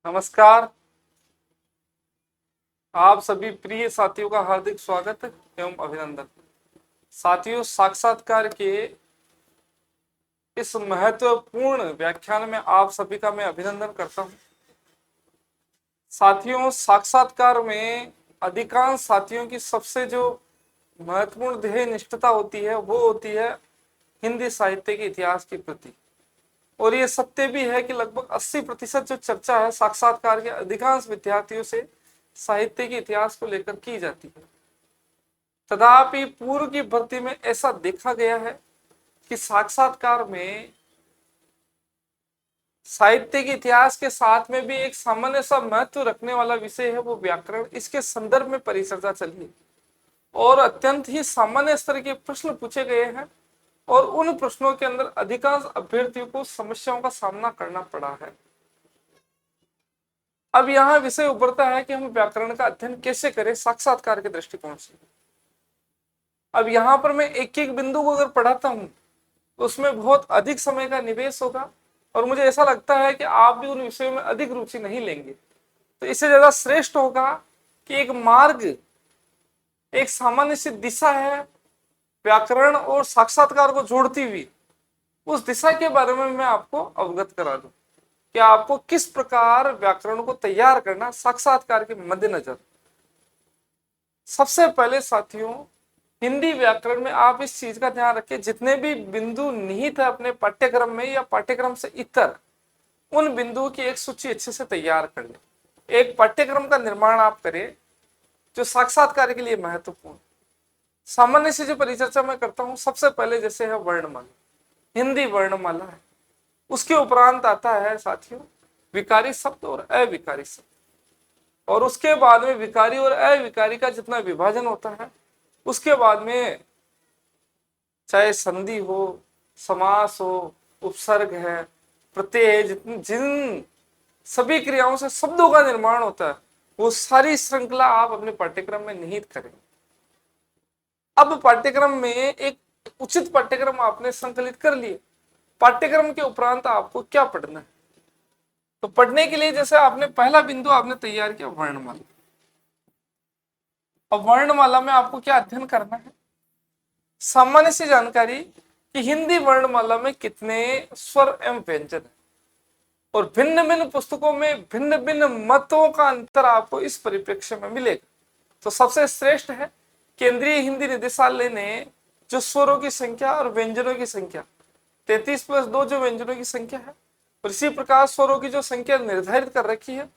नमस्कार। आप सभी प्रिय साथियों का हार्दिक स्वागत एवं अभिनंदन। साथियों, साक्षात्कार के इस महत्वपूर्ण व्याख्यान में आप सभी का मैं अभिनंदन करता हूं। साथियों, साक्षात्कार में अधिकांश साथियों की सबसे जो महत्वपूर्ण ध्येय निष्ठता होती है वो होती है हिंदी साहित्य के इतिहास के प्रति। और ये सत्य भी है कि लगभग 80% जो चर्चा है साक्षात्कार के अधिकांश विद्यार्थियों से साहित्य के इतिहास को लेकर की जाती है। तथापि पूर्व की भर्ती में ऐसा देखा गया है कि साक्षात्कार में साहित्य के इतिहास के साथ में भी एक सामान्य सा महत्व रखने वाला विषय है वो व्याकरण। इसके संदर्भ में परिचर्चा चली है और अत्यंत ही सामान्य स्तर के प्रश्न पूछे गए हैं और उन प्रश्नों के अंदर अधिकांश अभ्यर्थियों को समस्याओं का सामना करना पड़ा है। अब यहाँ विषय उभरता है कि हम व्याकरण का अध्ययन कैसे करें साक्षात्कार के दृष्टिकोण से। अब यहाँ पर मैं एक एक बिंदु को अगर पढ़ाता हूं तो उसमें बहुत अधिक समय का निवेश होगा और मुझे ऐसा लगता है कि आप भी उन विषयों में अधिक रुचि नहीं लेंगे। तो इससे ज्यादा श्रेष्ठ होगा कि एक मार्ग, एक सामान्य सी दिशा है व्याकरण और साक्षात्कार को जोड़ती हुई, उस दिशा के बारे में मैं आपको अवगत करा दूं कि आपको किस प्रकार व्याकरण को तैयार करना साक्षात्कार के मद्देनजर। सबसे पहले साथियों, हिंदी व्याकरण में आप इस चीज का ध्यान रखें, जितने भी बिंदु निहित है अपने पाठ्यक्रम में या पाठ्यक्रम से इतर, उन बिंदुओं की एक सूची अच्छे से तैयार कर लें। एक पाठ्यक्रम का निर्माण आप करें जो साक्षात्कार के लिए महत्वपूर्ण। सामान्य से जो परिचर्चा मैं करता हूं, सबसे पहले जैसे है वर्णमाला, हिंदी वर्णमाला है। उसके उपरांत आता है साथियों विकारी शब्द और अविकारी शब्द, और उसके बाद में विकारी और अविकारी का जितना विभाजन होता है, उसके बाद में चाहे संधि हो, समास हो, उपसर्ग है, प्रत्यय है, जिन सभी क्रियाओं से शब्दों का निर्माण होता है, वो सारी श्रृंखला आप अपने पाठ्यक्रम में निहित करें। अब पाठ्यक्रम में एक उचित पाठ्यक्रम आपने संकलित कर लिए। पाठ्यक्रम के उपरांत आपको क्या पढ़ना है? तो पढ़ने के लिए जैसे आपने पहला बिंदु आपने तैयार किया वर्णमाला। अब वर्णमाला में आपको क्या अध्ययन करना है? सामान्य सी जानकारी कि हिंदी वर्णमाला में कितने स्वर एवं व्यंजन है और भिन्न भिन्न पुस्तकों में भिन्न भिन्न मतों का अंतर आपको इस परिप्रेक्ष्य में मिलेगा। तो सबसे श्रेष्ठ है केंद्रीय हिंदी निदेशालय ने जो स्वरों की संख्या और व्यंजनों की संख्या 33+2 जो व्यंजनों की संख्या है, और इसी प्रकार स्वरों की जो संख्या निर्धारित कर रखी है,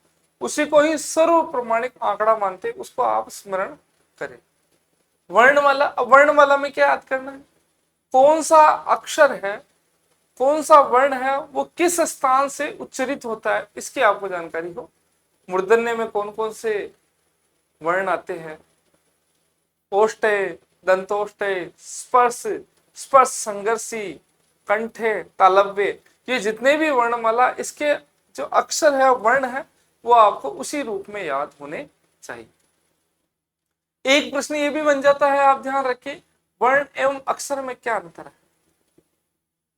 उसी को ही सर्व प्रमाणिक आंकड़ा मानते, उसको आप स्मरण करें। वर्णमाला, अब वर्णमाला में क्या याद करना है? कौन सा अक्षर है, कौन सा वर्ण है, वो किस स्थान से उच्चरित होता है, इसकी आपको जानकारी हो। मूर्धन्य में कौन कौन से वर्ण आते हैं, ओष्ठ्य, दंतोष्ठ्य, स्पर्श, स्पर्श संघर्षी, कंठे, तालव्य, ये जितने भी वर्णमाला इसके जो अक्षर है, वर्ण है, वो आपको उसी रूप में याद होने चाहिए। एक प्रश्न ये भी बन जाता है, आप ध्यान रखिए, वर्ण एवं अक्षर में क्या अंतर है?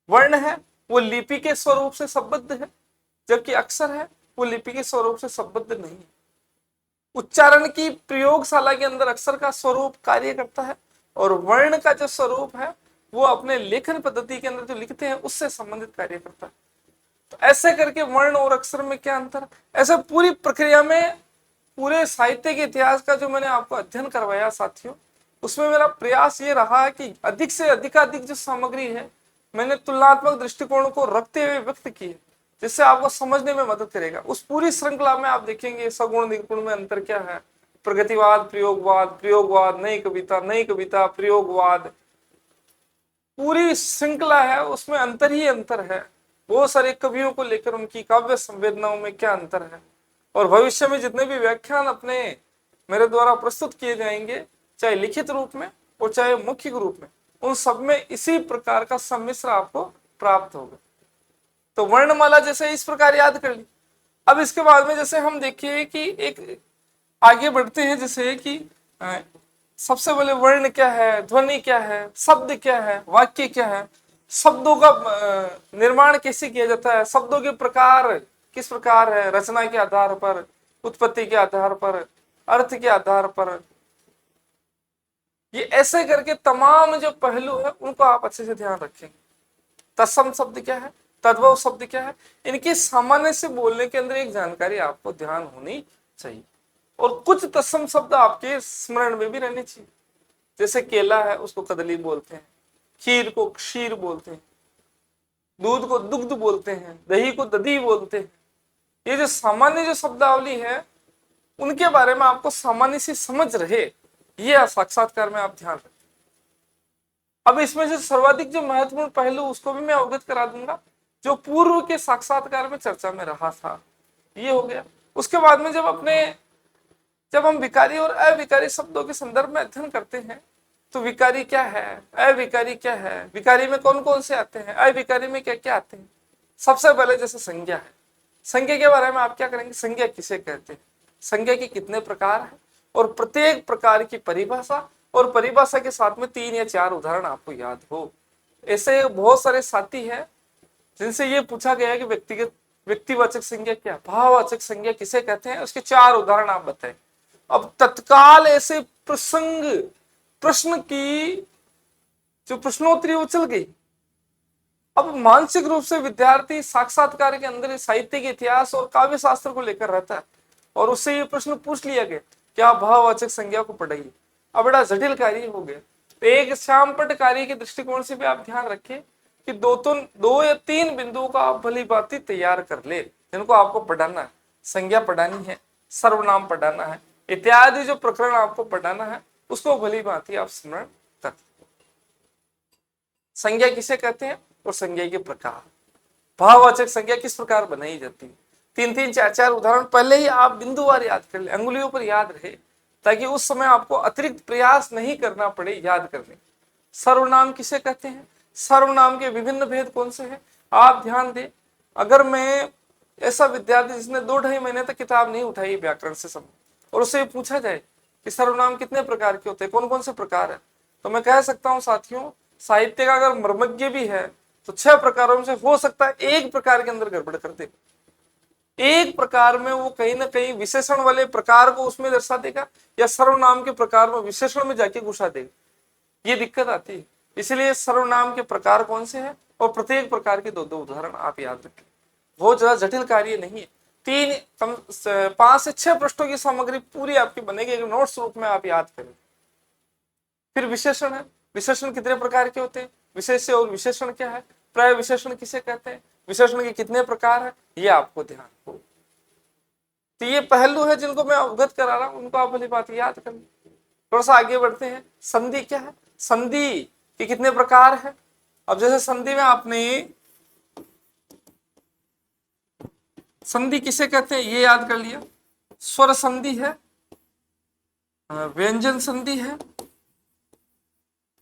वर्ण है वो लिपि के स्वरूप से संबद्ध है, जबकि अक्षर है वो लिपि के स्वरूप से संबद्ध नहीं है। उच्चारण की प्रयोगशाला के अंदर अक्षर का स्वरूप कार्य करता है और वर्ण का जो स्वरूप है वो अपने लेखन पद्धति के अंदर जो लिखते हैं उससे संबंधित कार्य करता है। तो ऐसे करके वर्ण और अक्षर में क्या अंतर है, ऐसे पूरी प्रक्रिया में पूरे साहित्य के इतिहास का जो मैंने आपको अध्ययन करवाया साथियों, उसमें मेरा प्रयास ये रहा कि अधिक से अधिक जो सामग्री है मैंने तुलनात्मक दृष्टिकोण को रखते हुए व्यक्त की है, जिससे आपको समझने में मदद करेगा। उस पूरी श्रृंखला में आप देखेंगे सगुण निर्गुण में अंतर क्या है, प्रगतिवाद, प्रयोगवाद, प्रयोगवाद, नई कविता, प्रयोगवाद, पूरी श्रृंखला है, उसमें अंतर ही अंतर है। बहुत सारे कवियों को लेकर उनकी काव्य संवेदनाओं में क्या अंतर है, और भविष्य में जितने भी व्याख्यान अपने मेरे द्वारा प्रस्तुत किए जाएंगे, चाहे लिखित रूप में और चाहे मौखिक रूप में, उन सब में इसी प्रकार का सम्मिश्र आपको प्राप्त होगा। तो वर्णमाला जैसे इस प्रकार याद कर ली। अब इसके बाद में जैसे हम देखिए कि एक आगे बढ़ते हैं, जैसे कि सबसे पहले वर्ण क्या है, ध्वनि क्या है, शब्द क्या है, वाक्य क्या है, शब्दों का निर्माण कैसे किया जाता है, शब्दों के प्रकार किस प्रकार है, रचना के आधार पर, उत्पत्ति के आधार पर, अर्थ के आधार पर, ये ऐसे करके तमाम जो पहलू है उनको आप अच्छे से ध्यान रखेंगे। तत्सम शब्द क्या है, तद्भव शब्द क्या है, इनके सामान्य से बोलने के अंदर एक जानकारी आपको ध्यान होनी चाहिए। और कुछ तत्सम शब्द आपके स्मरण में भी रहने चाहिए। जैसे केला है उसको कदली बोलते हैं, खीर को क्षीर बोलते हैं, दूध को दुग्ध बोलते हैं, दही को दधी बोलते हैं। ये जो सामान्य जो शब्दावली है उनके बारे में आपको सामान्य से समझ रहे, ये साक्षात्कार में आप ध्यान रखें। अब इसमें से सर्वाधिक जो महत्वपूर्ण पहलू उसको भी मैं अवगत करा दूंगा, जो पूर्व के साक्षात्कार में चर्चा में रहा था, ये हो गया। उसके बाद में जब हम विकारी और अविकारी शब्दों के संदर्भ में अध्ययन करते हैं तो विकारी क्या है, अविकारी क्या है, विकारी में कौन कौन से आते हैं, अविकारी में क्या क्या आते हैं। सबसे पहले जैसे संज्ञा है, संज्ञा के बारे में आप क्या करेंगे, संज्ञा किसे कहते हैं, संज्ञा के कितने प्रकार हैं, और प्रत्येक प्रकार की परिभाषा, और परिभाषा के साथ में 3 या 4 उदाहरण आपको याद हो। ऐसे बहुत सारे साथी हैं जिनसे ये पूछा गया है कि व्यक्तिवाचक संज्ञा क्या, भाववाचक संज्ञा किसे कहते हैं, उसके 4 उदाहरण आप बताएं। अब तत्काल ऐसे प्रश्न की जो प्रश्नोत्तरी वो चल गई। अब मानसिक रूप से विद्यार्थी साक्षात्कार के अंदर साहित्य के इतिहास और काव्य शास्त्र को लेकर रहता है, और उससे ये प्रश्न पूछ लिया गया क्या भाववाचक संज्ञा को पढ़ाइए। अब बड़ा जटिल कार्य हो गया। तो एक श्यामपट्ट कार्य के दृष्टिकोण से भी आप ध्यान रखें कि 2 या 3 बिंदुओं का आप भली भांति तैयार कर ले, जिनको आपको पढ़ाना है। संज्ञा पढ़ानी है, सर्वनाम पढ़ाना है, इत्यादि जो प्रकरण आपको पढ़ाना है उसको भली भांति आप स्मरण कर। संज्ञा किसे कहते हैं और संज्ञा के प्रकार, भाववाचक संज्ञा किस प्रकार बनाई जाती है, 3-3, 4-4 उदाहरण पहले ही आप बिंदुवार याद कर ले, अंगुलियों पर याद रहे, ताकि उस समय आपको अतिरिक्त प्रयास नहीं करना पड़े याद करने। सर्वनाम किसे कहते हैं, सर्वनाम के विभिन्न भेद कौन से हैं, आप ध्यान दें। अगर मैं ऐसा विद्यार्थी जिसने 2-2.5 महीने तक किताब नहीं उठाई व्याकरण से समझ, और उससे पूछा जाए कि सर्वनाम कितने प्रकार के होते हैं, कौन कौन से प्रकार है, तो मैं कह सकता हूं साथियों, साहित्य का अगर मर्मज्ञ भी है तो 6 प्रकारों में से हो सकता है एक प्रकार के अंदर गड़बड़ कर दे। एक प्रकार में वो कहीं ना कहीं विशेषण वाले प्रकार को उसमें दर्शा देगा, या सर्वनाम के प्रकार में विशेषण में जाके घुसा देगा। ये दिक्कत आती है। इसलिए सर्वनाम के प्रकार कौन से हैं और प्रत्येक प्रकार के 2-2 उदाहरण आप याद रखें। बहुत ज्यादा जटिल कार्य नहीं है। 5 से 6 पृष्ठों की सामग्री पूरी आपकी बनेगी, एक नोट्स रूप में आप याद करें। फिर विशेषण है, विशेषण कितने प्रकार के होते हैं, विशेष्य और विशेषण क्या है, प्राय विशेषण किसे कहते हैं, विशेषण के कितने प्रकार है, ये आपको ध्यान हो। तो ये पहलू है जिनको मैं अवगत करा रहा हूं, उनको आप भली बात याद करें। थोड़ा सा आगे बढ़ते हैं। संधि क्या है, संधि के कितने प्रकार है। अब जैसे संधि में आपने संधि किसे कहते हैं ये याद कर लिया, स्वर संधि है, व्यंजन संधि है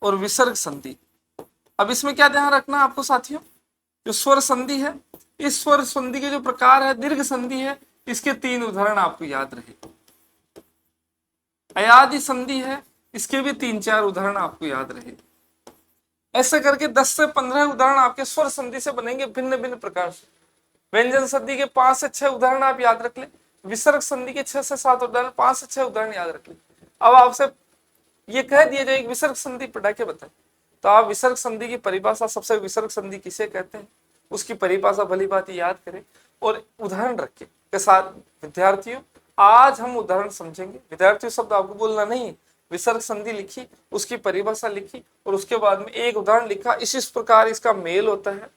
और विसर्ग संधि। अब इसमें क्या ध्यान रखना आपको साथियों, जो स्वर संधि है, इस स्वर संधि के जो प्रकार है, दीर्घ संधि है, इसके 3 उदाहरण आपको याद रहे। अयादि संधि है, इसके भी 3-4 उदाहरण आपको याद रहे। ऐसे करके 10 से 15 उदाहरण आपके स्वर संधि से बनेंगे भिन्न भिन्न प्रकार से। व्यंजन संधि के 5 से 6 उदाहरण आप याद रख ले, विसर्ग संधि के 6 से 7 उदाहरण, 5 से 6 उदाहरण याद रख ले। अब आपसे ये कह दिया जाए विसर्ग संधि पढ़ा के बताए, तो आप विसर्ग संधि की परिभाषा, सबसे विसर्ग संधि किसे कहते हैं उसकी परिभाषा भली बात याद करें और उदाहरण रखें के साथ। विद्यार्थियों आज हम उदाहरण समझेंगे। विद्यार्थियों शब्द आपको बोलना नहीं, विसर्ग संधि लिखी, उसकी परिभाषा लिखी और उसके बाद में एक उदाहरण लिखा, इस प्रकार इसका मेल होता है,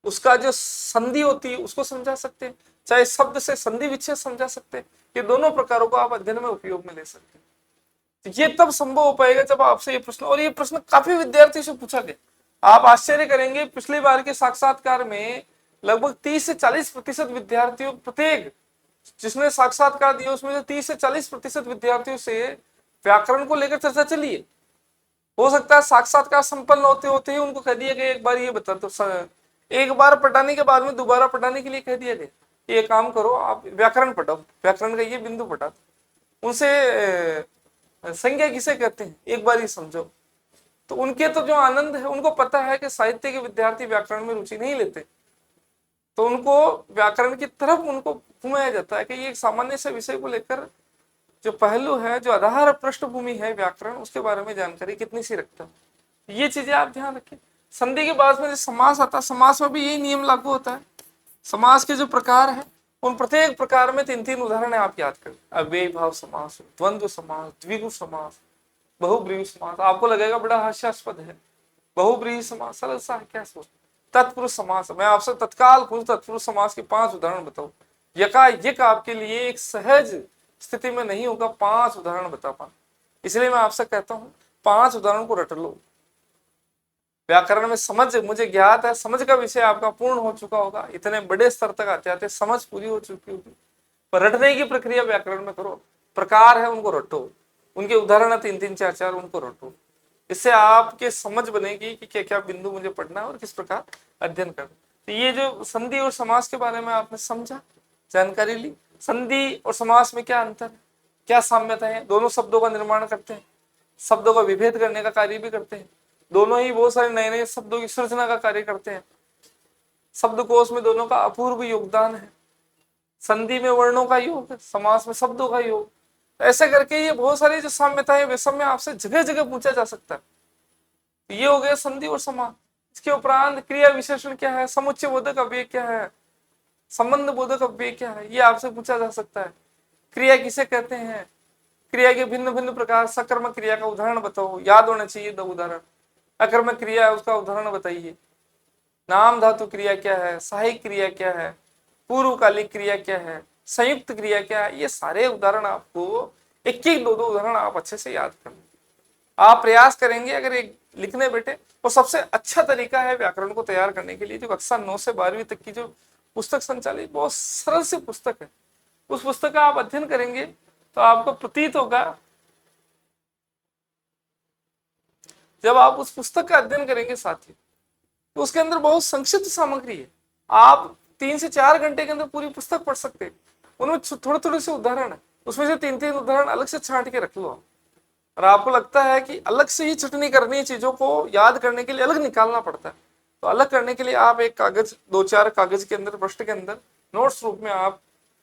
उसका जो संधि होती है उसको समझा सकते हैं, चाहे शब्द से संधि विच्छेद समझा सकते हैं। ये दोनों प्रकारों को आप अध्ययन में उपयोग में ले सकते हैं। ये तब संभव हो पाएगा जब आपसे ये प्रश्न, और ये प्रश्न काफी विद्यार्थी से पूछा गया। आप आश्चर्य करेंगे, पिछली बार के साक्षात्कार में लगभग 30 से 40% विद्यार्थियों, प्रत्येक जिसने साक्षात्कार दिया उसमें से 30 से 40% विद्यार्थियों से व्याकरण को लेकर चर्चा चली है। हो सकता है साक्षात्कार संपन्न होते होते ही उनको कह दिया गया एक बार ये बता दो, एक बार पढ़ाने के बाद में दोबारा पढ़ाने के लिए कह दिया गया ये काम करो, आप व्याकरण पढ़ाओ, व्याकरण का ये बिंदु पढ़ा। उनसे संज्ञा किसे कहते हैं एक बार ही समझो, तो उनके तो जो आनंद है, उनको पता है कि साहित्य के विद्यार्थी व्याकरण में रुचि नहीं लेते, तो उनको व्याकरण की तरफ उनको घुमाया जाता है कि ये एक सामान्य से विषय को लेकर जो पहलू है, जो आधार पृष्ठभूमि है व्याकरण, उसके बारे में जानकारी कितनी सी रखता है। ये चीजें आप ध्यान रखें। संधि के बाद में जो समास आता है, समास में भी यही नियम लागू होता है। समास के जो प्रकार है, उन प्रत्येक प्रकार में 3-3 उदाहरण आप याद करें। अव्ययी भाव समास, द्वंद्व समास, द्विगु समास, बहुब्रीहि समास। आपको लगेगा बड़ा हास्यास्पद है, बहुब्रीहि समास सरल सा है, क्या सोच। तत्पुरुष समास, मैं आपसे तत्काल पूछ तत्पुरुष समास के 5 उदाहरण बताओ। यकायक आपके लिए एक सहज स्थिति में नहीं होगा 5 उदाहरण बता पाना, इसलिए मैं आपसे कहता हूं 5 उदाहरण को रट लो। व्याकरण में समझ, मुझे ज्ञात है समझ का विषय आपका पूर्ण हो चुका होगा, इतने बड़े स्तर तक आते आते समझ पूरी हो चुकी होगी, पर रटने की प्रक्रिया व्याकरण में करो। प्रकार है उनको रटो, उनके उदाहरण है 3-3 4-4, उनको रटो। इससे आपके समझ बनेगी कि क्या क्या बिंदु मुझे पढ़ना है और किस प्रकार अध्ययन करना। तो ये जो संधि और समास के बारे में आपने समझा, जानकारी ली। संधि और समास में क्या अंतर है, क्या साम्यता है, दोनों शब्दों का निर्माण करते हैं, शब्दों का विभेद करने का कार्य भी करते हैं, दोनों ही बहुत सारे नए नए शब्दों की सृजना का कार्य करते हैं। शब्दकोश में दोनों का अपूर्व योगदान है। संधि में वर्णों का योग है, समास में शब्दों का योग। ऐसे करके ये बहुत सारी जो साम्यताएं वे सब में आपसे जगह जगह पूछा जा सकता है। ये हो गया संधि और समास। इसके उपरांत क्रिया विशेषण क्या है, समुच्चय बोधक अव्यय क्या है, संबंध बोधक अव्यय क्या है, ये आपसे पूछा जा सकता है। क्रिया किसे कहते हैं, क्रिया के भिन्न भिन्न प्रकार, सकर्मक क्रिया का उदाहरण बताओ, याद होना चाहिए 2 उदाहरण। अकर्मक क्रिया है उसका उदाहरण बताइए। नाम धातु क्रिया क्या है, सहायक क्रिया क्या है, पूर्वकालिक क्रिया क्या है, संयुक्त क्रिया क्या है, ये सारे उदाहरण आपको एक एक 2-2 उदाहरण आप अच्छे से याद कर। आप प्रयास करेंगे अगर एक लिखने बैठे, और सबसे अच्छा तरीका है व्याकरण को तैयार करने के लिए जो कक्षा 9 से 12वीं तक की जो पुस्तक संचालित, बहुत सरल सी पुस्तक है, उस पुस्तक का आप अध्ययन करेंगे तो आपको प्रतीत होगा, जब आप उस पुस्तक का अध्ययन करेंगे साथी, तो उसके अंदर बहुत संक्षिप्त सामग्री है। आप 3 से 4 घंटे के अंदर पूरी पुस्तक पढ़ सकते हैं। उनमें थोड़े थोड़े से उदाहरण है, उसमें से 3-3 उदाहरण अलग से छांट के रख लो। और आपको लगता है कि अलग से ही छटनी करनी है, चीजों को याद करने के लिए अलग निकालना पड़ता है, तो अलग करने के लिए आप एक कागज, 2-4 कागज के अंदर, पृष्ठ के अंदर नोट्स रूप में आप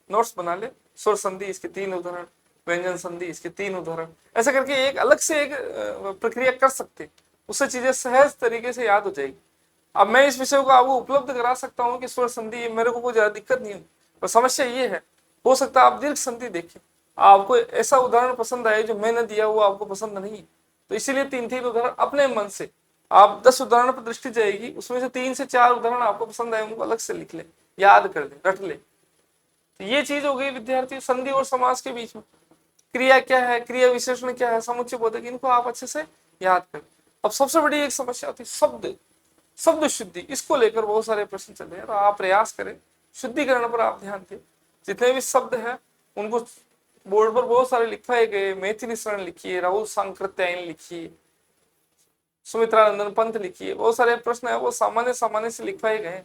नोट्स बना ले। स्वर संधि इसके 3 उदाहरण, व्यंजन संधि इसके 3 उदाहरण, ऐसे करके एक अलग से एक प्रक्रिया कर सकते, उससे चीजें सहज तरीके से याद हो जाएगी। अब मैं इस विषय को आपको उपलब्ध करा सकता हूँ कि स्वर संधि, मेरे को कोई ज्यादा दिक्कत नहीं है, पर समस्या ये है, हो सकता है आप दीर्घ संधि देखें, आपको ऐसा उदाहरण पसंद आए जो मैंने दिया वो आपको पसंद नहीं है, तो इसीलिए 3-3 उदाहरण अपने मन से, आप 10 उदाहरण पर दृष्टि जाएगी, उसमें से 3 से 4 उदाहरण आपको पसंद आए, उनको अलग से लिख ले, याद कर ले, रट ले। तो ये चीज हो गई विद्यार्थी संधि और समास के बीच में। क्रिया क्या है, क्रिया विशेषण क्या है, समुच्चय बोधक, इनको आप अच्छे से याद करें। अब सबसे बड़ी एक समस्या होती है शब्द, शब्द शुद्धि, इसको लेकर बहुत सारे प्रश्न चल रहे हैं, तो आप प्रयास करें, शुद्धिकरण पर आप ध्यान दें। जितने भी शब्द हैं उनको बोर्ड पर बहुत सारे लिखवाए गए, मैथिली शरण लिखिए, राहुल सांकृत्यायन लिखिए, सुमित्रानंदन पंत लिखिए, बहुत सारे प्रश्न है वो सामान्य सामान्य से लिखवाए गए।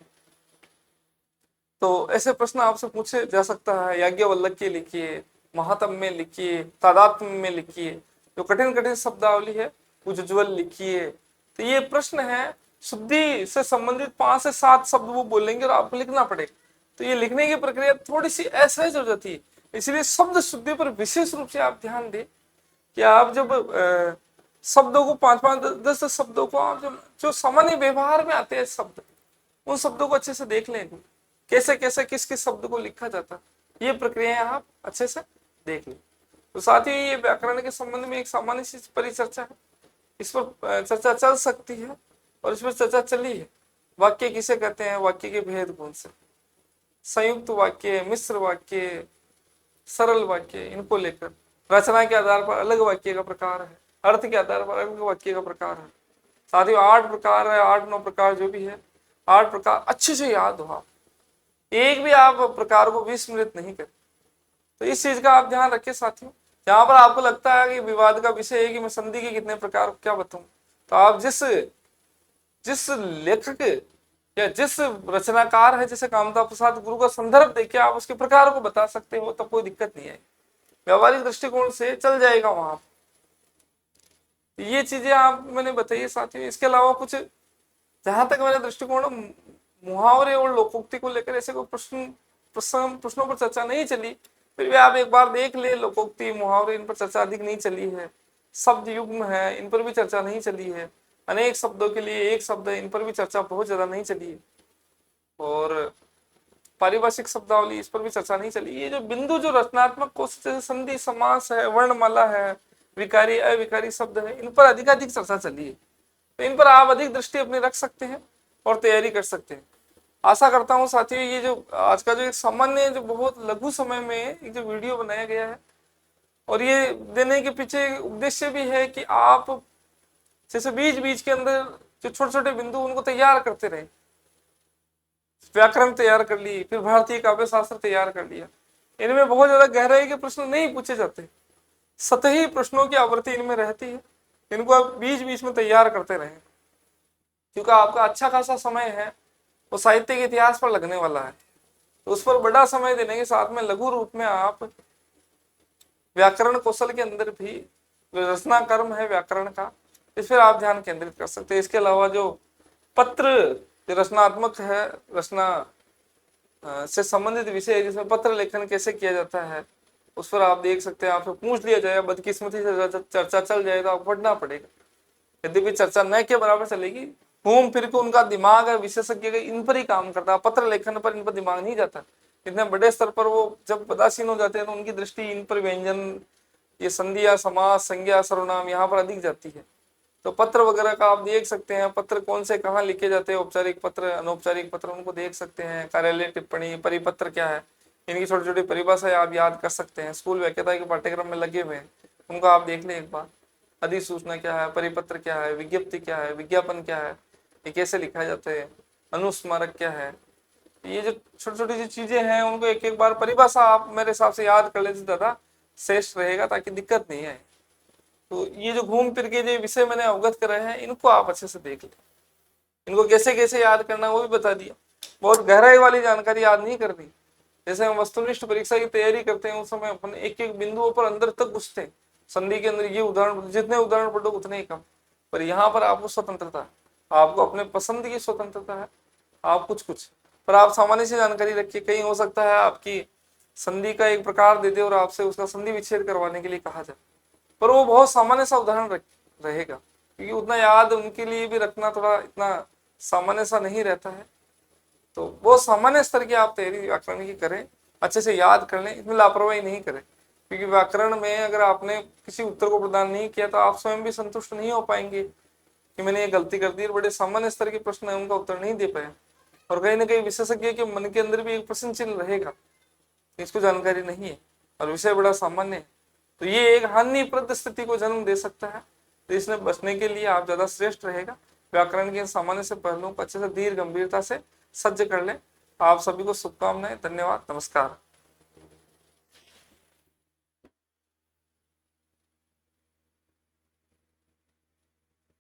तो ऐसे प्रश्न आपसे पूछे जा सकता है, याज्ञवल्क्य लिखिए, महात्म्य लिखिए, तादात्म्य में लिखिए, जो कठिन कठिन शब्दावली है उज्ज्वल लिखिए। तो ये प्रश्न है, शुद्धि से संबंधित 5 से 7 शब्द वो बोलेंगे और आपको लिखना पड़ेगा। तो ये लिखने की प्रक्रिया थोड़ी सी असहज हो जाती है, इसलिए शब्द शुद्धि पर विशेष रूप से आप ध्यान दें कि आप जब शब्दों को 5-5, 10 शब्दों को आप जो सामान्य व्यवहार में आते हैं शब्द, उन शब्दों को अच्छे से देख लें, कैसे कैसे किस किस शब्द को लिखा जाता है, ये प्रक्रिया आप अच्छे से देख लें। तो साथ ही ये व्याकरण के संबंध में एक सामान्य सी परिचर्चा है, इस पर चर्चा चल सकती है और इस पर चर्चा चली है। वाक्य किसे कहते हैं, वाक्य के भेद कौन से, संयुक्त वाक्य, मिश्र वाक्य, सरल वाक्य, इनको लेकर रचना के आधार पर अलग वाक्य का प्रकार है, अर्थ के आधार पर अलग वाक्य का प्रकार है। साथ ही 8 प्रकार है, 8-9 प्रकार जो भी है, 8 प्रकार अच्छे से याद हो, आप एक भी आप प्रकार को विस्मृत नहीं करें। तो इस चीज का आप ध्यान रखिए साथियों। जहां पर आपको लगता है कि विवाद का विषय है कि मैं संधि के कितने प्रकार क्या बताऊं, तो आप जिस लेखक या जिस रचनाकार है, जैसे कामता प्रसाद गुरु का संदर्भ देखिए, आप उसके प्रकार को बता सकते हो, तब कोई दिक्कत नहीं है, व्यवहारिक दृष्टिकोण से चल जाएगा वहां। ये चीजें आप मैंने बताई साथियों। इसके अलावा कुछ जहां तक मेरा दृष्टिकोण मुहावरे और लोकोक्ति को लेकर ऐसे कोई प्रश्नों पर चर्चा नहीं चली, फिर भी आप एक बार देख ले, लोकोक्ति मुहावरे इन पर चर्चा अधिक नहीं चली है। शब्द युग्म है, इन पर भी चर्चा नहीं चली है। अनेक शब्दों के लिए एक शब्द है, इन पर भी चर्चा बहुत ज्यादा नहीं चली है। और पारिभाषिक शब्दावली, इस पर भी चर्चा नहीं चली। ये जो बिंदु, जो रचनात्मक कोश, जैसे संधि, समास है, वर्णमाला है, विकारी अविकारी शब्द है, इन पर अधिकाधिक चर्चा चली है। तो इन पर आप अधिक दृष्टि अपनी रख सकते हैं और तैयारी कर सकते हैं। आशा करता हूँ साथियों, ये जो आज का जो एक सामान्य, जो बहुत लघु समय में एक जो वीडियो बनाया गया है, और ये देने के पीछे उद्देश्य भी है कि आप जैसे बीच बीच के अंदर जो छोटे छोटे बिंदु, उनको तैयार करते रहे। व्याकरण तैयार कर ली, फिर भारतीय काव्य शास्त्र तैयार कर लिया, इनमें बहुत ज्यादा गहराई के प्रश्न नहीं पूछे जाते, सतही प्रश्नों की आवृत्ति इनमें रहती है। इनको आप बीच बीच में तैयार करते रहे, क्योंकि आपका अच्छा खासा समय है वो साहित्य के इतिहास पर लगने वाला है। तो उस पर बड़ा समय देने के साथ में लघु रूप में आप व्याकरण कौशल के अंदर भी रचना कर्म है व्याकरण का, इस पर आप ध्यान केंद्रित कर सकते हैं। इसके अलावा जो पत्र, जो रचनात्मक है, रचना से संबंधित विषय, जिसमें पत्र लेखन कैसे किया जाता है, उस पर आप देख सकते हैं। आपसे पूछ लिया जाए, बदकिस्मती से चर्चा चल जाए तो आपको पढ़ना पड़ेगा। यद्यपि चर्चा न के बराबर चलेगी, घूम फिर के उनका दिमाग है विशेषज्ञ का इन पर ही काम करता है, पत्र लेखन पर इन पर दिमाग नहीं जाता। इतने बड़े स्तर पर वो जब पदासीन हो जाते हैं तो उनकी दृष्टि इन पर व्यंजन, ये संधिया, समास, संज्ञा, सर्वनाम यहाँ पर अधिक जाती है। तो पत्र वगैरह का आप देख सकते हैं, पत्र कौन से कहाँ लिखे जाते हैं, औपचारिक पत्र, अनौपचारिक पत्र, उनको देख सकते हैं। कार्यालय टिप्पणी, परिपत्र क्या है, इनकी छोटी छोटी परिभाषाएं आप याद कर सकते हैं। स्कूल व्याख्याता के पाठ्यक्रम में लगे हुए हैं, उनको आप देख लें एक बार। अधिसूचना क्या है, परिपत्र क्या है, विज्ञप्ति क्या है, विज्ञापन क्या है, ये कैसे लिखा जाता है, अनुस्मारक क्या है, ये जो छोटी छोटी जो चीजें हैं, उनको एक एक बार परिभाषा आप मेरे हिसाब से याद कर ले तो ज्यादा श्रेष्ठ रहेगा, ताकि दिक्कत नहीं आए। तो ये जो घूम फिर के जो विषय मैंने अवगत करे हैं, इनको आप अच्छे से देख लें। इनको कैसे कैसे याद करना वो भी बता दिया। बहुत गहराई वाली जानकारी याद नहीं करनी। जैसे हम वस्तुनिष्ठ परीक्षा की तैयारी करते हैं, उस समय अपन एक एक बिंदुओं पर अंदर तक घुसते हैं। संधि के अंदर ये उदाहरण, जितने उदाहरण पढ़ो उतने ही कम। पर यहाँ पर आपको स्वतंत्रता है, आपको अपने पसंद की स्वतंत्रता है। आप कुछ कुछ पर आप सामान्य से जानकारी रखिए। कहीं हो सकता है आपकी संधि का एक प्रकार दे दे और आपसे उसका संधि विच्छेद करवाने के लिए कहा जाए, पर वो बहुत सामान्य सा उदाहरण रहेगा, क्योंकि उतना याद उनके लिए भी रखना थोड़ा इतना सामान्य सा नहीं रहता है। तो बहुत सामान्य स्तर की आप तैयारी व्याकरण की करें, अच्छे से याद कर लें, इसमें लापरवाही नहीं करें। क्योंकि व्याकरण में अगर आपने किसी उत्तर को प्रदान नहीं किया तो आप स्वयं भी संतुष्ट नहीं हो पाएंगे कि मैंने ये गलती कर दी, और बड़े सामान्य स्तर के प्रश्न है उनका उत्तर नहीं दे पाए। और कहीं ना कहीं विशेषज्ञ के मन के अंदर भी एक प्रश्न चिन्ह रहेगा, इसको जानकारी नहीं है और विषय बड़ा सामान्य है, तो ये एक हानिप्रद स्थिति को जन्म दे सकता है। तो इसने बचने के लिए आप ज्यादा श्रेष्ठ रहेगा व्याकरण के सामान्य से पहलुओं को अच्छे से धीर गंभीरता से सज्ज कर लें। आप सभी को शुभकामनाएं। धन्यवाद, नमस्कार।